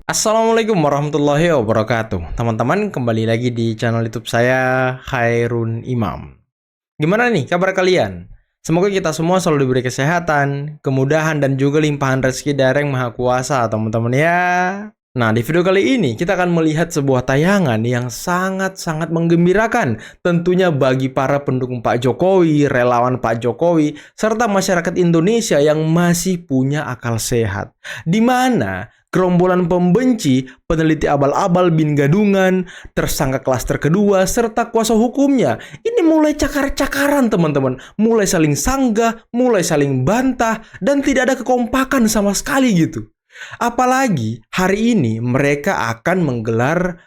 Assalamualaikum warahmatullahi wabarakatuh. Teman-teman, kembali lagi di channel YouTube saya, Khairun Imam. Gimana nih kabar kalian? Semoga kita semua selalu diberi kesehatan, kemudahan, dan juga limpahan rezeki dari Yang Maha Kuasa, teman-teman ya. Nah, di video kali ini kita akan melihat sebuah tayangan yang sangat-sangat menggembirakan. Tentunya bagi para pendukung Pak Jokowi, relawan Pak Jokowi, serta masyarakat Indonesia yang masih punya akal sehat. Di mana gerombolan pembenci, peneliti abal-abal bin Gadungan, tersangka klaster kedua, serta kuasa hukumnya ini mulai cakar-cakaran teman-teman. Mulai saling sanggah, mulai saling bantah, dan tidak ada kekompakan sama sekali gitu. Apalagi hari ini mereka akan menggelar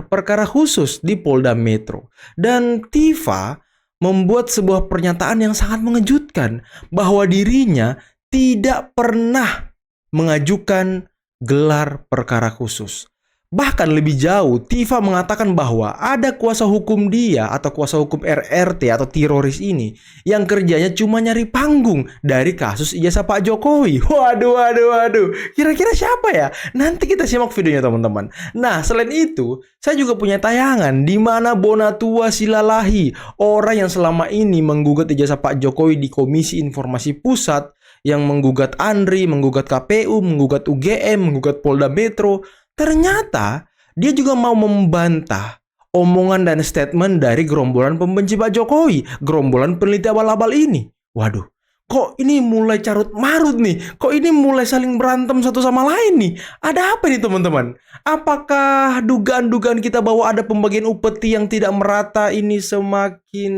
perkara khusus di Polda Metro. Dan Tifa membuat sebuah pernyataan yang sangat mengejutkan bahwa dirinya tidak pernah mengajukan gelar perkara khusus. Bahkan lebih jauh, Tifa mengatakan bahwa ada kuasa hukum dia atau kuasa hukum RRT atau teroris ini yang kerjanya cuma nyari panggung dari kasus ijazah Pak Jokowi. Waduh. Kira-kira siapa ya? Nanti kita simak videonya teman-teman. Nah, selain itu, saya juga punya tayangan di mana Bonatua Silalahi, orang yang selama ini menggugat ijazah Pak Jokowi di Komisi Informasi Pusat, yang menggugat Andri, menggugat KPU, menggugat UGM, menggugat Polda Metro. Ternyata dia juga mau membantah omongan dan statement dari gerombolan pembenci Pak Jokowi, gerombolan peneliti abal-abal ini. Waduh, kok ini mulai carut marut nih? Kok ini mulai saling berantem satu sama lain nih? Ada apa nih teman-teman? Apakah dugaan-dugaan kita bahwa ada pembagian upeti yang tidak merata ini semakin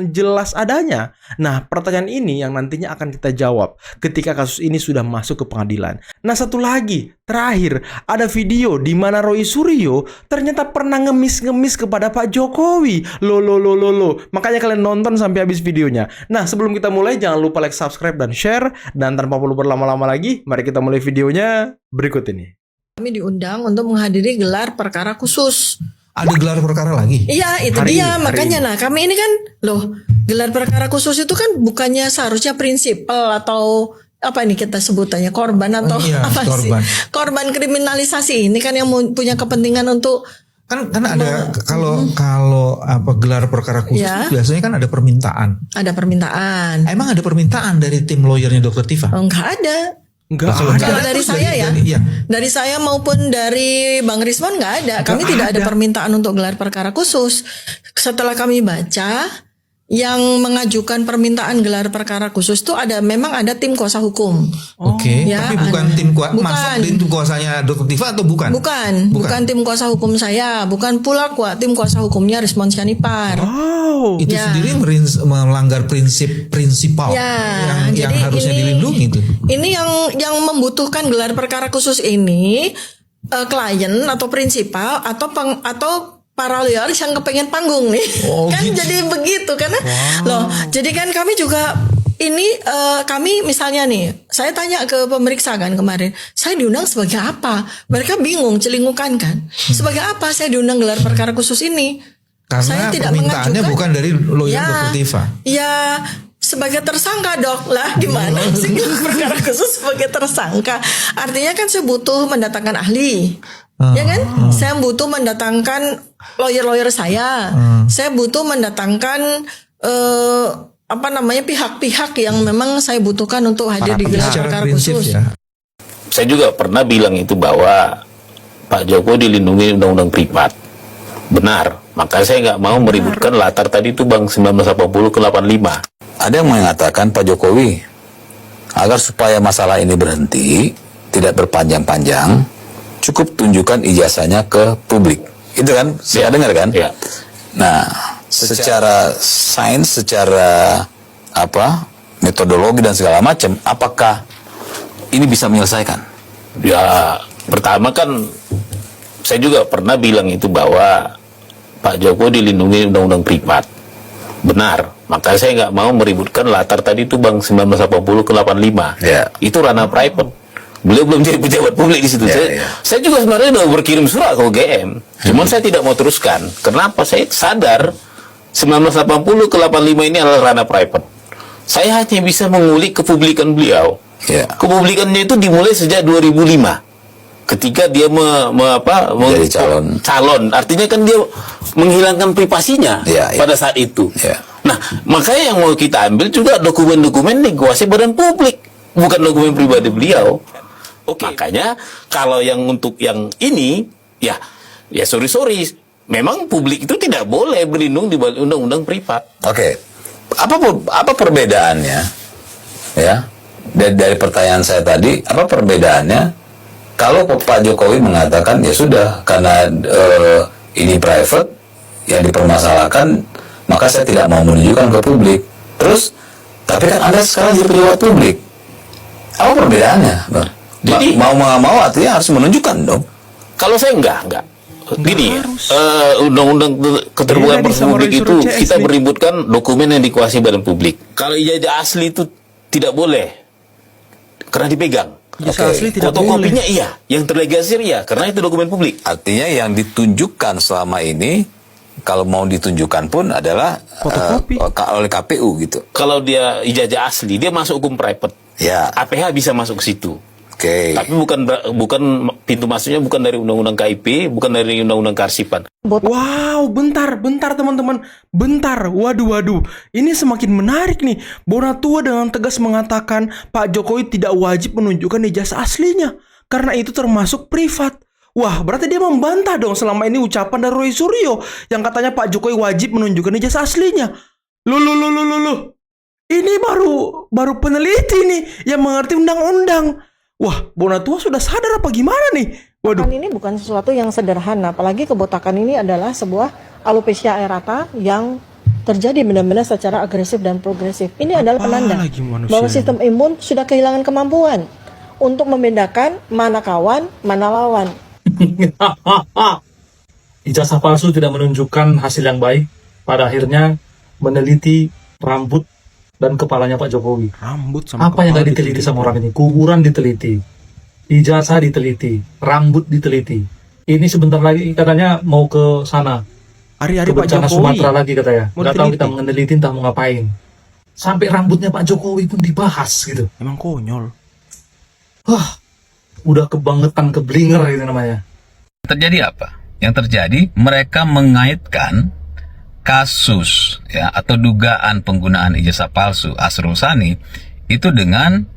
jelas adanya? Nah, pertanyaan ini yang nantinya akan kita jawab ketika kasus ini sudah masuk ke pengadilan. Nah, satu lagi, terakhir, ada video di mana Roy Suryo ternyata pernah ngemis-ngemis kepada Pak Jokowi. Loh. Makanya kalian nonton sampai habis videonya. Nah, sebelum kita mulai, jangan lupa like, subscribe, dan share. Dan tanpa perlu berlama-lama lagi, mari kita mulai videonya berikut ini. Kami diundang untuk menghadiri gelar perkara khusus. Ada gelar perkara lagi? Iya, itu Hari dia. ini. Makanya nah, kami ini kan gelar perkara khusus itu kan bukannya seharusnya prinsipal atau apa ini kita sebutannya korban atau apa korban. sih? Korban kriminalisasi ini kan yang punya kepentingan untuk Kan ada kalau apa gelar perkara khusus Ya. biasanya kan ada permintaan. ada permintaan. Emang ada permintaan dari tim lawyernya Dr. Tifa? Oh, enggak ada. Enggak Kalau ada. Kalau dari terus saya ya, iya. dari saya maupun dari Bang Risman nggak ada. Kami Nggak tidak ada ada. permintaan untuk gelar perkara khusus. Setelah kami baca, yang mengajukan permintaan gelar perkara khusus itu memang ada tim kuasa hukum. Oke, Ya, tapi bukan ada. tim Bukan. masuk tim kuasanya Dr. Tifa atau bukan? Bukan tim kuasa hukum saya, bukan pula tim kuasa hukumnya Rismon Sianipar. Wow. Itu Ya. sendiri melanggar prinsipal Ya, yang jadi harusnya ini- dilindungi itu. Ini yang membutuhkan gelar perkara khusus ini klien atau prinsipal atau para lawyers yang kepengen panggung nih. Oh, Kan gitu. jadi begitu karena jadi kan kami juga ini kami misalnya nih, saya tanya ke pemeriksa kan kemarin, saya diundang sebagai apa? Mereka bingung, celingukan kan. Sebagai apa saya diundang gelar perkara khusus ini? Karena Saya tidak permintaannya mengajukan. bukan dari lawyer Dr. Tifa. Ya, sebagai tersangka dok lah gimana sih gelar perkara khusus sebagai tersangka? Artinya kan saya butuh mendatangkan ahli, ya kan? Saya butuh mendatangkan lawyer saya. Saya butuh mendatangkan pihak-pihak yang memang saya butuhkan untuk hadir di gelar Secara perkara prinsip khusus. ya. Saya juga pernah bilang itu bahwa Pak Jokowi dilindungi undang-undang privat. Benar, maka saya nggak mau meributkan latar tadi itu Bang 1980 ke 85. Ada yang mengatakan Pak Jokowi agar supaya masalah ini berhenti, tidak berpanjang-panjang, cukup tunjukkan ijazahnya ke publik. Itu kan, saya dengar kan? Ya. Nah, secara sains, secara metodologi dan segala macam, apakah ini bisa menyelesaikan? Ya, pertama kan saya juga pernah bilang itu bahwa Pak Jokowi dilindungi undang-undang privat. Benar, maka saya nggak mau meributkan latar tadi itu Bang 1980 ke 85. Ya. Itu ranah private. Beliau belum jadi pejabat publik di situ. Saya juga sebenarnya udah berkirim surat ke UGM. Cuman saya tidak mau teruskan. Kenapa? Saya sadar 1980 ke 85 ini adalah ranah private. Saya hanya bisa mengulik kepublikan beliau. Ya. Kepublikannya itu dimulai sejak 2005. ketika dia Jadi calon. artinya kan dia menghilangkan privasinya Iya, iya. pada saat itu. Iya. Nah, makanya yang mau kita ambil juga dokumen-dokumen dikuasai badan publik, bukan dokumen pribadi beliau. Makanya kalau yang untuk yang ini ya sorry, memang publik itu tidak boleh berlindung di balik undang-undang privat. Oke. Apa perbedaannya? Ya. Dari pertanyaan saya tadi, apa perbedaannya kalau Pak Jokowi mengatakan ya sudah karena ini private yang dipermasalahkan, maka saya tidak mau menunjukkan ke publik. Terus, tapi kan Anda sekarang jadi pejabat publik. Apa perbedaannya, Bang? Jadi mau artinya harus menunjukkan dong. kalau saya enggak. Gini, undang-undang keterbukaan Beda nih sama publik Roy itu Suryo kita asli. meributkan dokumen yang dikuasai badan publik. Kalau ijazah asli itu tidak boleh karena dipegang. Ijazah asli tidak Fotokopinya boleh. iya, yang terlegalisir iya, karena itu dokumen publik. Artinya yang ditunjukkan selama ini, kalau mau ditunjukkan pun adalah Fotokopi. oleh KPU gitu. Kalau dia ijazah asli, dia masuk hukum private. Ya, APH bisa masuk ke situ. oke. Tapi bukan pintu masuknya bukan dari undang-undang KIP, bukan dari undang-undang kearsipan. Wow, bentar teman-teman. Bentar, waduh. Ini semakin menarik nih. Bonatua dengan tegas mengatakan Pak Jokowi tidak wajib menunjukkan ijazah aslinya. Karena itu termasuk privat. Wah, berarti dia membantah dong selama ini ucapan dari Roy Suryo yang katanya Pak Jokowi wajib menunjukkan ijazah aslinya. Loh. Ini baru peneliti nih yang mengerti undang-undang. Wah, Bonatua sudah sadar apa gimana nih? Waduh. Ini bukan sesuatu yang sederhana, apalagi kebotakan ini adalah sebuah alopecia areata yang terjadi benar-benar secara agresif dan progresif. Ini adalah penanda lagi manusia bahwa ini? sistem imun sudah kehilangan kemampuan untuk membedakan mana kawan, mana lawan. Ijazah palsu tidak menunjukkan hasil yang baik. Pada akhirnya meneliti rambut dan kepalanya Pak Jokowi. Rambut sama Apa yang kepala gak diteliti sama orang ini? Kuburan diteliti, ijazah diteliti, rambut diteliti. Ini sebentar lagi katanya mau ke sana, Hari-hari ke Pak bencana Jokowi. Sumatera lagi katanya. Mau Gak tahu diteliti. kita meneliti entah mau ngapain. Sampai rambutnya Pak Jokowi pun dibahas gitu. Emang konyol. Wah, udah kebangetan, keblinger itu namanya. Terjadi apa? Yang terjadi mereka mengaitkan kasus ya atau dugaan penggunaan ijazah palsu Asrul Sani itu dengan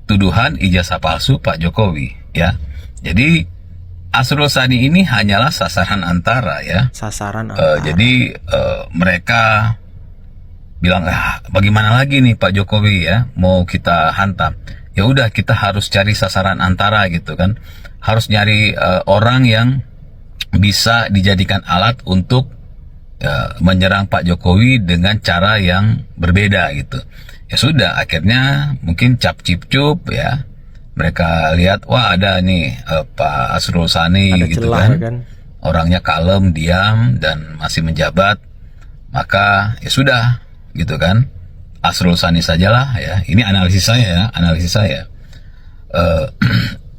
tuduhan ijazah palsu Pak Jokowi ya. Jadi Asrul Sani ini hanyalah sasaran antara ya. Sasaran antara. Jadi mereka bilang bagaimana lagi nih Pak Jokowi ya mau kita hantam. Ya udah kita harus cari sasaran antara gitu kan. Harus nyari orang yang bisa dijadikan alat untuk menyerang Pak Jokowi dengan cara yang berbeda gitu. Ya sudah, akhirnya mungkin cap cip cup ya. Mereka lihat, wah ada nih Pak Asrul Sani Ada gitu celah, kan. kan. Orangnya kalem, diam dan masih menjabat. Maka ya sudah gitu kan. Asrul Sani sajalah ya. Ini analisis saya.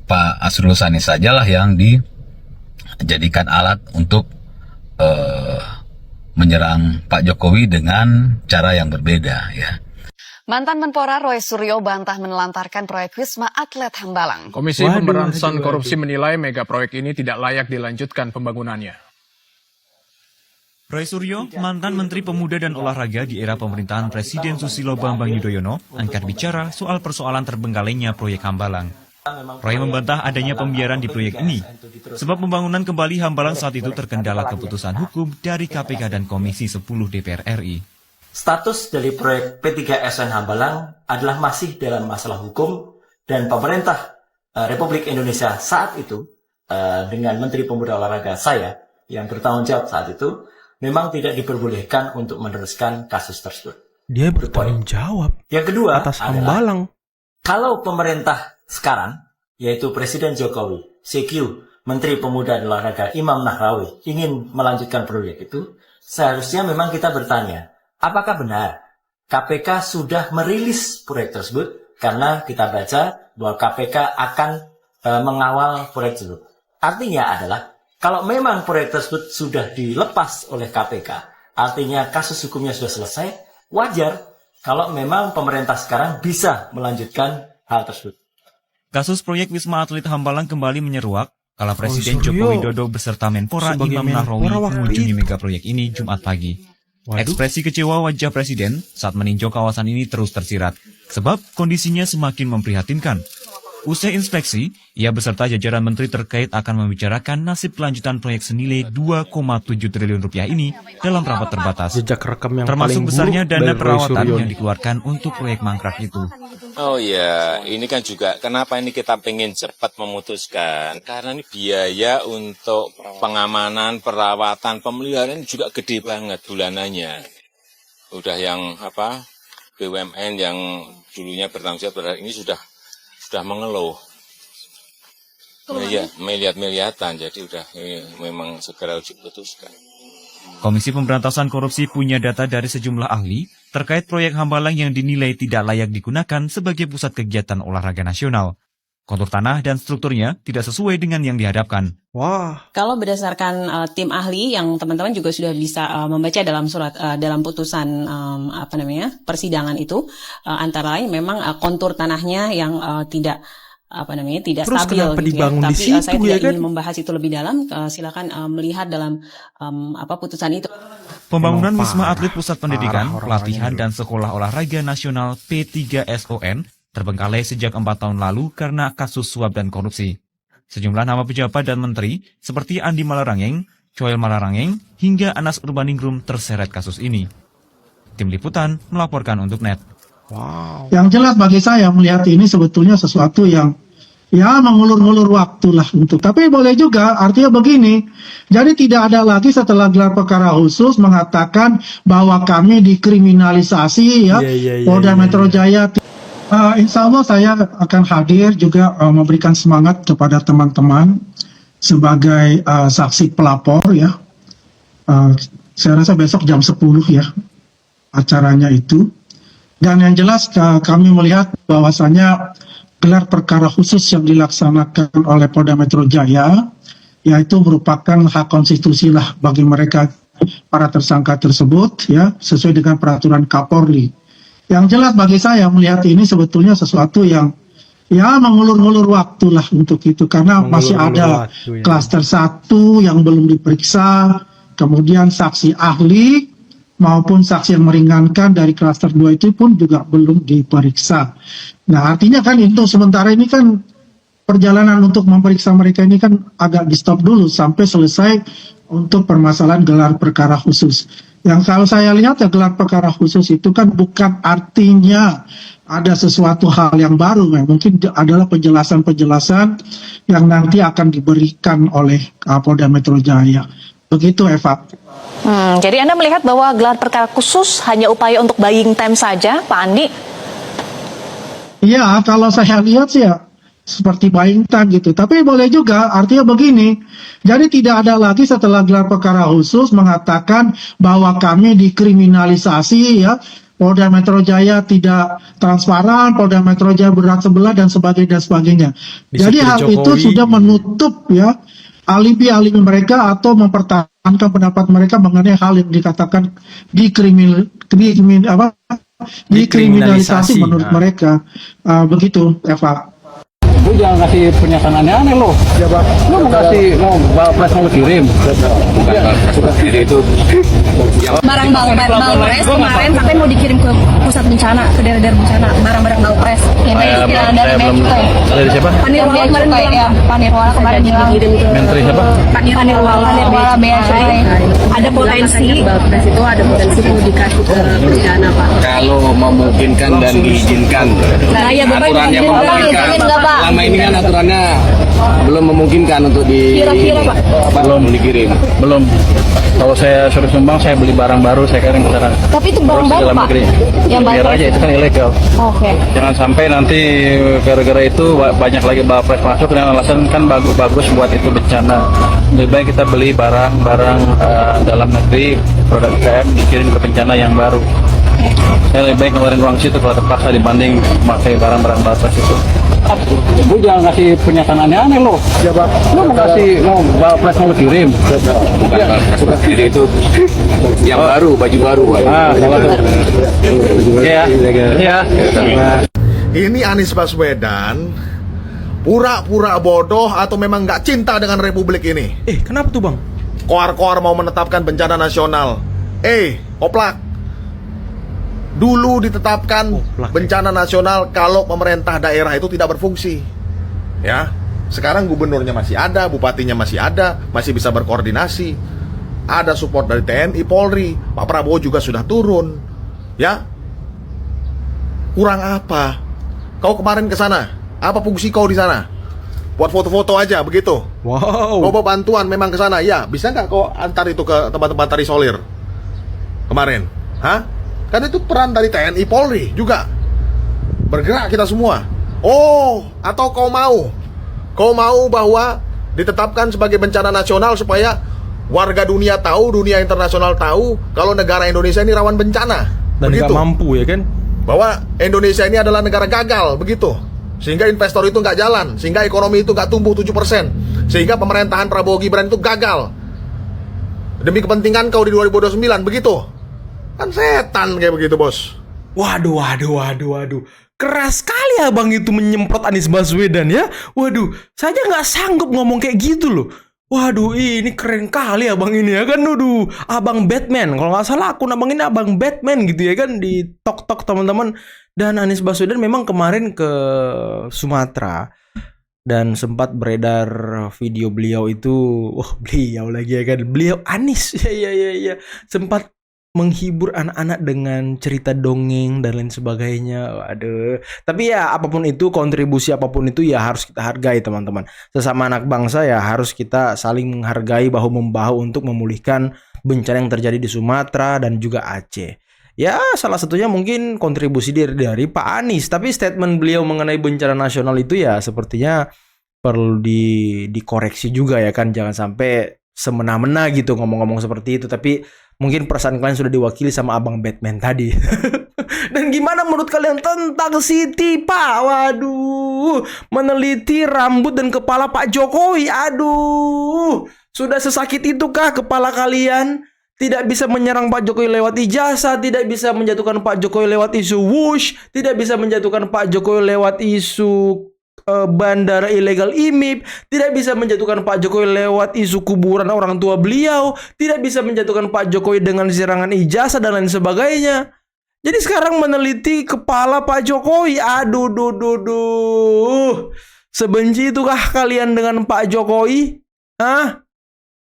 Pak Asrul Sani sajalah yang dijadikan alat untuk menyerang Pak Jokowi dengan cara yang berbeda ya. Mantan Menpora Roy Suryo bantah menelantarkan proyek Wisma Atlet Hambalang. Komisi Waduh, Pemberantasan waduh, Korupsi menilai mega proyek ini tidak layak dilanjutkan pembangunannya. Roy Suryo, mantan Menteri Pemuda dan Olahraga di era pemerintahan Presiden Susilo Bambang Yudhoyono, angkat bicara soal persoalan terbengkalainya proyek Hambalang. Roy membantah adanya pembiaran di proyek ini, sebab pembangunan kembali Hambalang saat itu terkendala keputusan hukum dari KPK dan Komisi 10 DPR RI. Status dari proyek P3SN Hambalang adalah masih dalam masalah hukum dan pemerintah Republik Indonesia saat itu dengan Menteri Pemuda Olahraga saya yang bertanggung jawab saat itu memang tidak diperbolehkan untuk meneruskan kasus tersebut. Dia bertanggung jawab Yang kedua atas adalah Hambalang. kalau pemerintah sekarang yaitu Presiden Jokowi, CQ, Menteri Pemuda dan Olahraga Imam Nahrawi ingin melanjutkan proyek itu, seharusnya memang kita bertanya, apakah benar KPK sudah merilis proyek tersebut? Karena kita baca bahwa KPK akan mengawal proyek tersebut. Artinya adalah, kalau memang proyek tersebut sudah dilepas oleh KPK, artinya kasus hukumnya sudah selesai, wajar kalau memang pemerintah sekarang bisa melanjutkan hal tersebut. Kasus proyek Wisma Atlet Hambalang kembali menyeruak kala Presiden Suryo Joko Widodo beserta Menpora sebagai Imam Nahrawi Menpora waktu mengunjungi itu. mega proyek ini Jumat pagi. Ekspresi kecewa wajah Presiden saat meninjau kawasan ini terus tersirat, sebab kondisinya semakin memprihatinkan. Usai inspeksi, ia beserta jajaran menteri terkait akan membicarakan nasib kelanjutan proyek senilai 2,7 triliun rupiah ini dalam rapat terbatas. Jejak rekam yang Termasuk paling besarnya buruk dana dari Roy perawatan Suryo yang nih. dikeluarkan untuk proyek mangkrak itu. Oh ya, ini kan juga kenapa ini kita pengen cepat memutuskan. Karena ini biaya untuk pengamanan, perawatan, pemeliharaan juga gede banget bulanannya. Udah yang BUMN yang dulunya bertanggung jawab terhadap ini sudah mengeluh. Miliar-miliatan, jadi udah memang segera diputuskan. Komisi Pemberantasan Korupsi punya data dari sejumlah ahli terkait proyek Hambalang yang dinilai tidak layak digunakan sebagai pusat kegiatan olahraga nasional. Kontur tanah dan strukturnya tidak sesuai dengan yang dihadapkan. Wah, Kalau berdasarkan tim ahli yang teman-teman juga sudah bisa membaca dalam surat dalam putusan persidangan itu, antara lain memang kontur tanahnya yang tidak tidak terus stabil kenapa gitu ya. dibangun di Tapi situ saya ya tidak kan? ingin membahas itu lebih dalam. Silakan melihat dalam putusan itu. Pembangunan Emang Wisma parah, Atlet Pusat Pendidikan, parah Pelatihan, orang-orangnya dan Sekolah Olahraga Nasional P3SON terbengkalai sejak 4 tahun lalu karena kasus suap dan korupsi. Sejumlah nama pejabat dan menteri seperti Andi Malarangeng, Coel Malarangeng, hingga Anas Urbaningrum terseret kasus ini. Tim Liputan melaporkan untuk NET. wow. Yang jelas bagi saya melihat ini sebetulnya sesuatu yang mengulur-ngulur waktu lah untuk. Tapi boleh juga artinya begini. Jadi tidak ada lagi setelah gelar perkara khusus mengatakan bahwa kami dikriminalisasi ya. Polda Metro Jaya. Insya Allah saya akan hadir juga memberikan semangat kepada teman-teman sebagai saksi pelapor ya. Saya rasa besok jam 10 ya acaranya itu. Dan yang jelas kami melihat bahwasanya gelar perkara khusus yang dilaksanakan oleh Polda Metro Jaya, yaitu merupakan hak konstitusi lah bagi mereka para tersangka tersebut, ya sesuai dengan peraturan Kapolri. Yang jelas bagi saya melihat ini sebetulnya sesuatu yang mengulur-ngulur waktu lah untuk itu, karena masih ada klaster 1 yang belum diperiksa, kemudian saksi ahli maupun saksi yang meringankan dari klaster 2 itu pun juga belum diperiksa. Nah artinya kan itu sementara ini kan perjalanan untuk memeriksa mereka ini kan agak di stop dulu sampai selesai untuk permasalahan gelar perkara khusus. Yang kalau saya lihat ya gelar perkara khusus itu kan bukan artinya ada sesuatu hal yang baru, mungkin adalah penjelasan-penjelasan yang nanti akan diberikan oleh Polda Metro Jaya. Begitu Eva. Jadi Anda melihat bahwa gelar perkara khusus hanya upaya untuk buying time saja, Pak Andi? Iya, kalau saya lihat sih ya seperti buying time gitu. Tapi boleh juga artinya begini. Jadi tidak ada lagi setelah gelar perkara khusus mengatakan bahwa kami dikriminalisasi ya. Polda Metro Jaya tidak transparan, Polda Metro Jaya bergerak sebelah dan sebagainya. Jadi hal itu sudah menutup ya alibi-alibi mereka atau mempertahankan pendapat mereka mengenai hal yang dikatakan dikriminalisasi menurut mereka. Begitu Eva. Lu jangan kasih pernyataan aneh-aneh lo. Ya, Pak. Lu mau kasih Bapres mau kirim. Bukan kiri itu. Barang Bapres kemarin katanya mau dikirim ke pusat bencana, ke daerah bencana, barang-barang Bapres. Ini bilang dari Menko. Dari siapa? Panirwala kemarin bilang ya, Panirwala kemarin bilang. Menteri siapa? Panirwala Bea Cukai. Ada potensi Bapres itu ada potensi mau dikasih ke bencana, Pak. Kalau memungkinkan dan diizinkan. Nah, ya aturannya memungkinkan. Lama ini kan aturannya belum memungkinkan untuk belum dikirim. Belum. Kalau saya suruh sumbang, saya beli barang baru, saya kirim ke sana. Tapi itu barang baru, Pak. Yang biar aja, itu kan ilegal. Oke. Jangan sampai nanti gara-gara itu banyak lagi Bapres masuk dengan alasan kan bagus buat itu bencana. Lebih baik kita beli barang-barang dalam negeri, produk UKM dikirim ke bencana yang baru. Saya lebih baik ngeluarin uang situ kalau terpaksa dibanding memakai barang-barang Bapres itu. Lu jangan kasih pernyataan aneh-aneh lo. Ya, Pak. Lu mau kasih Bapres mau kirim. Bukan kiri itu. Yang baru, baju baru. Kalau ya. Ini Anies Baswedan Pura-pura bodoh atau memang nggak cinta dengan republik ini? Kenapa tuh bang? Koar-koar mau menetapkan bencana nasional. Oplak. Dulu ditetapkan bencana nasional kalau pemerintah daerah itu tidak berfungsi. Ya, sekarang gubernurnya masih ada, bupatinya masih ada, masih bisa berkoordinasi. Ada support dari TNI, Polri. Pak Prabowo juga sudah turun. Ya, kurang apa? Kau kemarin ke sana, apa fungsi kau di sana? Buat foto-foto aja begitu. Wow. Kau bawa bantuan memang ke sana, ya. Bisa nggak kau antar itu ke tempat-tempat terisolir kemarin? Hah? Kan itu peran dari TNI, Polri juga. Bergerak kita semua. Atau kau mau bahwa ditetapkan sebagai bencana nasional supaya warga dunia tahu, dunia internasional tahu kalau negara Indonesia ini rawan bencana. Dan nggak mampu ya kan? Bahwa Indonesia ini adalah negara gagal, begitu. Sehingga investor itu nggak jalan, sehingga ekonomi itu nggak tumbuh 7%, sehingga pemerintahan Prabowo Gibran itu gagal. Demi kepentingan kau di 2029, begitu. Kan setan kayak begitu, bos. Waduh. Keras sekali abang itu menyemprot Anies Baswedan ya. Waduh, saya nggak sanggup ngomong kayak gitu loh. Waduh, ini keren kali abang ini ya kan. Waduh, abang Batman. Kalau nggak salah akun abang ini abang Batman gitu ya kan. Di tok-tok teman-teman. Dan Anies Baswedan memang kemarin ke Sumatera. Dan sempat beredar video beliau itu. Beliau lagi ya kan. Beliau Anies. Ya. Sempat menghibur anak-anak dengan cerita dongeng dan lain sebagainya. Waduh. Tapi ya apapun itu, kontribusi apapun itu ya harus kita hargai teman-teman. Sesama anak bangsa ya harus kita saling menghargai bahu-membahu untuk memulihkan bencana yang terjadi di Sumatera dan juga Aceh. Ya salah satunya mungkin kontribusi dari Pak Anies. Tapi statement beliau mengenai bencana nasional itu ya sepertinya perlu dikoreksi juga ya kan. Jangan sampai semena-mena gitu ngomong-ngomong seperti itu. Tapi mungkin perasaan kalian sudah diwakili sama abang Batman tadi. Dan gimana menurut kalian tentang Siti Pak? Waduh, meneliti rambut dan kepala Pak Jokowi. Aduh, sudah sesakit itukah kepala kalian? Tidak bisa menyerang Pak Jokowi lewat ijazah, tidak bisa menjatuhkan Pak Jokowi lewat isu wush, tidak bisa menjatuhkan Pak Jokowi lewat isu bandara ilegal IMIP, tidak bisa menjatuhkan Pak Jokowi lewat isu kuburan orang tua beliau, tidak bisa menjatuhkan Pak Jokowi dengan serangan ijazah dan lain sebagainya. Jadi sekarang meneliti kepala Pak Jokowi. Aduh. Sebenci itukah kalian dengan Pak Jokowi?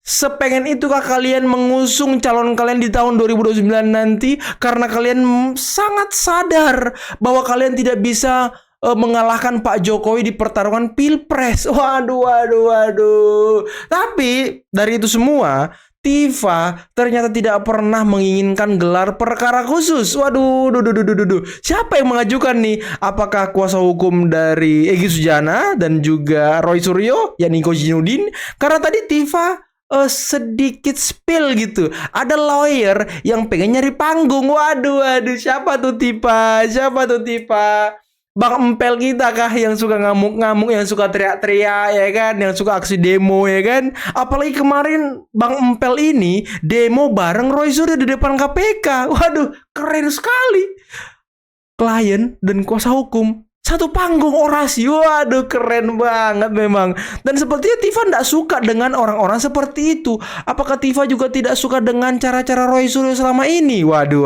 Sepengen itukah kalian mengusung calon kalian di tahun 2029 nanti? Karena kalian sangat sadar bahwa kalian tidak bisa mengalahkan Pak Jokowi di pertarungan Pilpres. Waduh. Tapi dari itu semua, Tifa ternyata tidak pernah menginginkan gelar perkara khusus. Waduh. Siapa yang mengajukan nih? Apakah kuasa hukum dari Egy Sujana dan juga Roy Suryo, yakni Kozinudin? Karena tadi Tifa sedikit spill gitu. Ada lawyer yang pengen nyari panggung. Waduh. Siapa tuh Tifa? Bang Empel kita kah yang suka ngamuk-ngamuk, yang suka teriak-teriak ya kan, yang suka aksi demo ya kan. Apalagi kemarin Bang Empel ini demo bareng Roy Suryo di depan KPK. Waduh, keren sekali. Klien dan kuasa hukum satu panggung orasi. Waduh, keren banget memang. Dan sepertinya Tifa tidak suka dengan orang-orang seperti itu. Apakah Tifa juga tidak suka dengan cara-cara Roy Suryo selama ini? Waduh.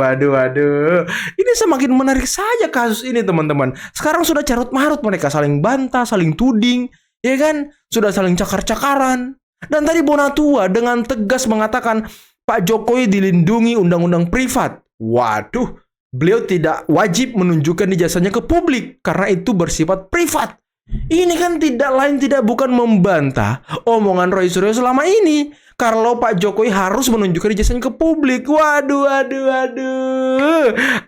Ini semakin menarik saja kasus ini teman-teman. Sekarang sudah carut-marut mereka saling bantah, saling tuding, ya kan? Sudah saling cakar-cakaran. Dan tadi Bonatua dengan tegas mengatakan Pak Jokowi dilindungi undang-undang privat. Waduh. Beliau tidak wajib menunjukkan ijazahnya ke publik karena itu bersifat privat. Ini kan tidak bukan membantah omongan Roy Suryo selama ini. Kalau Pak Jokowi harus menunjukkan ijazahnya ke publik. Waduh.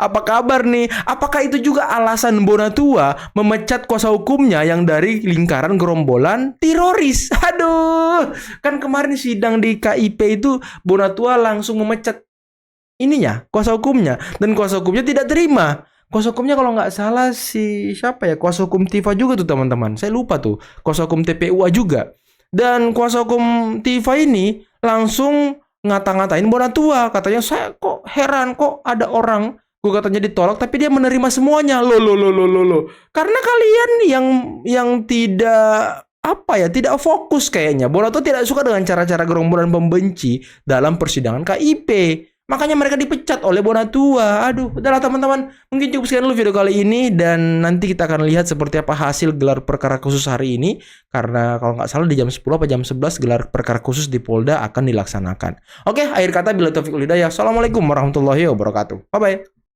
Apa kabar nih? Apakah itu juga alasan Bonatua memecat kuasa hukumnya yang dari lingkaran gerombolan teroris? Aduh. Kan kemarin sidang di KIP itu Bonatua langsung memecat kuasa hukumnya, dan kuasa hukumnya tidak terima. Kuasa hukumnya kalau nggak salah siapa ya, kuasa hukum Tifa juga tuh teman-teman, saya lupa tuh, kuasa hukum TPUA juga. Dan kuasa hukum Tifa ini langsung ngata-ngatain Bonatua, katanya saya kok heran kok ada orang gugatannya ditolak tapi dia menerima semuanya. Loh. Karena kalian yang tidak tidak fokus kayaknya. Bonato tidak suka dengan cara-cara gerombolan pembenci dalam persidangan KIP. Makanya mereka dipecat oleh Bonatua. Aduh, udahlah teman-teman. Mungkin cukup sekian dulu video kali ini. Dan nanti kita akan lihat seperti apa hasil gelar perkara khusus hari ini. Karena kalau nggak salah di jam 10 atau jam 11 gelar perkara khusus di Polda akan dilaksanakan. Oke, akhir kata bila taufiq wal hidayah. Assalamualaikum warahmatullahi wabarakatuh. Bye-bye.